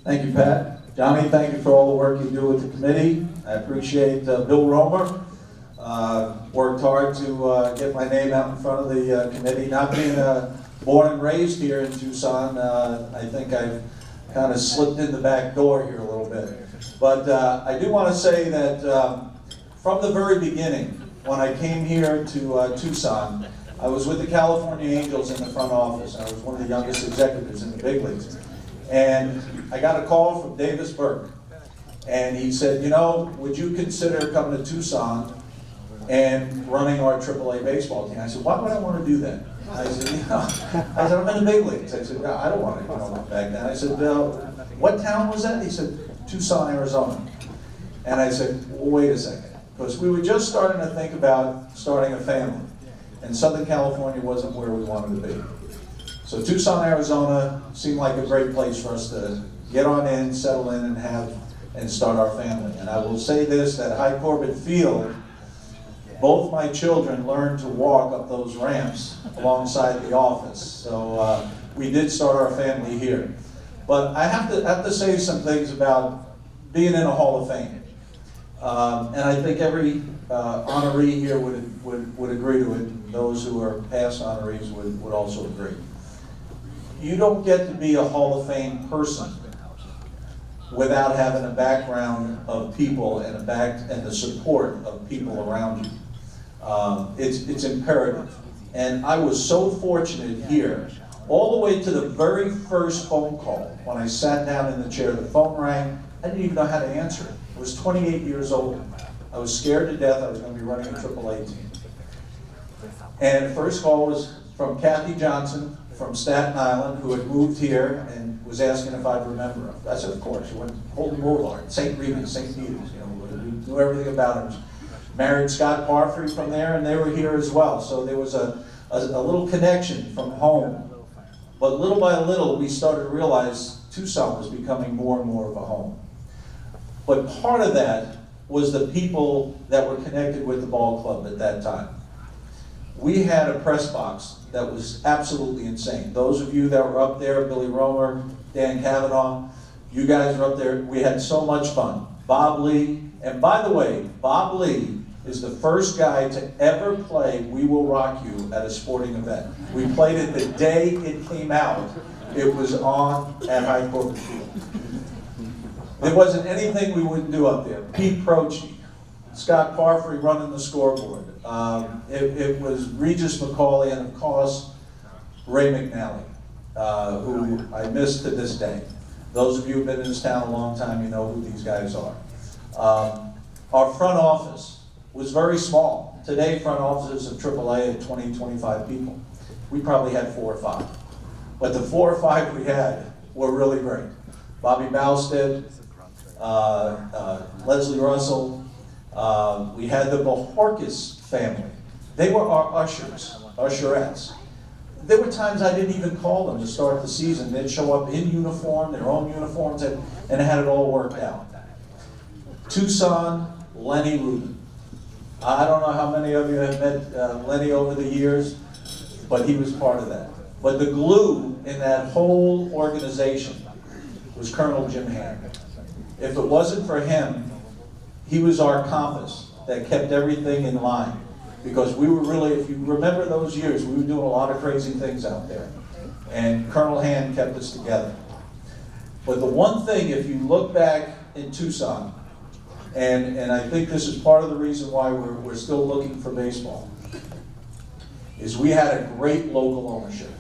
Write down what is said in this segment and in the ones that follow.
Thank you, Pat. Johnny, thank you for all the work you do with the committee. I appreciate Bill Romer. Worked hard to get my name out in front of the committee. Not being born and raised here in Tucson, I think I've kind of slipped in the back door here a little bit. But I do want to say that from the very beginning, when I came here to Tucson, I was with the California Angels in the front office. I was one of the youngest executives in the big leagues. And I got a call from Davis Burke. And he said, you know, would you consider coming to Tucson and running our AAA baseball team? I said, why would I want to do that? I said, you know, I'm in the big leagues. I said, no, I don't want to go back then. I said, what town was that? He said, Tucson, Arizona. And I said, well, wait a second. Because we were just starting to think about starting a family. And Southern California wasn't where we wanted to be. So Tucson, Arizona seemed like a great place for us to get on in, settle in, and start our family. And I will say this, that High Corbett Field, both my children learned to walk up those ramps alongside the office. So we did start our family here. But I have to say some things about being in a Hall of Fame. And I think every honoree here would agree to it. Those who are past honorees would also agree. You don't get to be a Hall of Fame person without having a background of people and the support of people around you. It's imperative. And I was so fortunate here, all the way to the very first phone call. When I sat down in the chair, the phone rang. I didn't even know how to answer it. I was 28 years old. I was scared to death I was going to be running a AAA team. And the first call was from Kathy Johnson from Staten Island, who had moved here and was asking if I'd remember him. I said, of course. She went Holden Boulevard, St. Rita's, St. Peter's. You know, we knew everything about him. Married Scott Parfrey from there, and they were here as well. So there was a little connection from home. But little by little, we started to realize Tucson was becoming more and more of a home. But part of that was the people that were connected with the ball club at that time. We had a press box that was absolutely insane. Those of you that were up there, Billy Romer, Dan Cavanaugh, you guys were up there. We had so much fun. Bob Lee, and by the way, Bob Lee is the first guy to ever play We Will Rock You at a sporting event. We played it the day it came out. It was on at High Corbett Field. There wasn't anything we wouldn't do up there. Pete Prochi, Scott Parfrey running the scoreboard. It was Regis McCauley and, of course, Ray McNally, who I miss to this day. Those of you who've been in this town a long time, you know who these guys are. Our front office was very small. Today, front offices of AAA at 20, 25 people. We probably had 4 or 5. But the 4 or 5 we had were really great. Bobby Bowstead, Leslie Russell, we had the Bojorquez family. They were our ushers, usherettes. There were times I didn't even call them to start the season. They'd show up in uniform, their own uniforms, and had it all worked out. Tucson, Lenny Rubin. I don't know how many of you have met Lenny over the years, but he was part of that. But the glue in that whole organization was Colonel Jim Hand. If it wasn't for him, he was our compass that kept everything in line. Because we were really, if you remember those years, we were doing a lot of crazy things out there. And Colonel Hand kept us together. But the one thing, if you look back in Tucson, and I think this is part of the reason why we're still looking for baseball, is we had a great local ownership.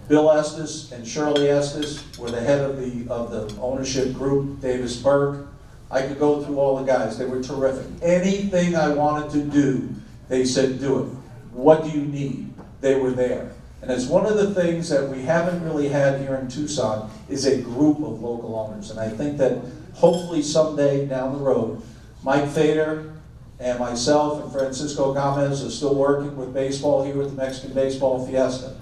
Bill Estes and Shirley Estes were the head of the ownership group. Davis Burke. I could go through all the guys. They were terrific. Anything I wanted to do, they said, do it. What do you need? They were there. And it's one of the things that we haven't really had here in Tucson is a group of local owners. And I think that hopefully someday down the road, Mike Fader and myself and Francisco Gomez are still working with baseball here with the Mexican Baseball Fiesta.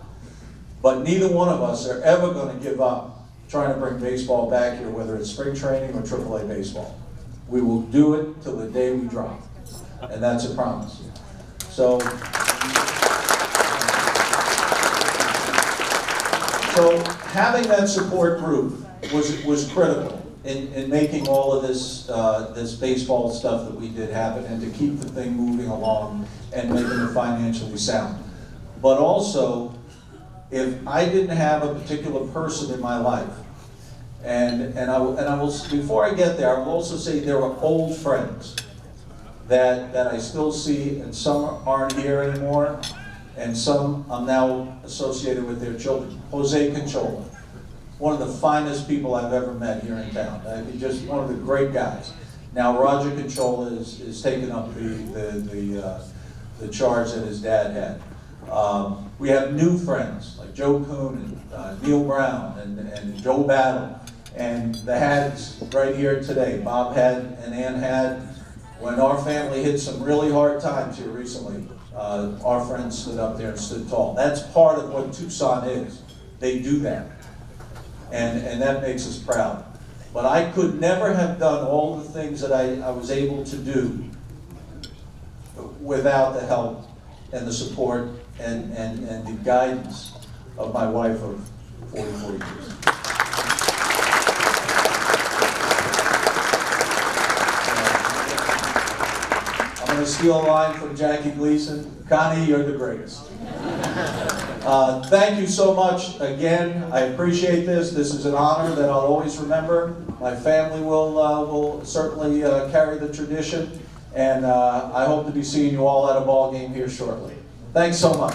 But neither one of us are ever going to give up trying to bring baseball back here, whether it's spring training or AAA baseball. We will do it till the day we drop. And that's a promise. So So having that support group was critical in making all of this this baseball stuff that we did happen, and to keep the thing moving along and making it financially sound. But also, if I didn't have a particular person in my life, and I will, before I get there, I will also say there are old friends that I still see, and some aren't here anymore, and some I'm now associated with their children. Jose Conchola, one of the finest people I've ever met here in town. He's just one of the great guys. Now Roger Conchola is taking up the charge that his dad had. We have new friends like Joe Kuhn and Neil Brown and Joe Battle, and the Hads right here today. Bob Had and Ann Had. When our family hit some really hard times here recently, our friends stood up there and stood tall. That's part of what Tucson is. They do that. And that makes us proud. But I could never have done all the things that I was able to do without the help and the support and the guidance of my wife of 44 years. I'm going to steal a line from Jackie Gleason. Connie, you're the greatest. Thank you so much again. I appreciate this. This is an honor that I'll always remember. My family will certainly carry the tradition, and I hope to be seeing you all at a ball game here shortly. Thanks so much.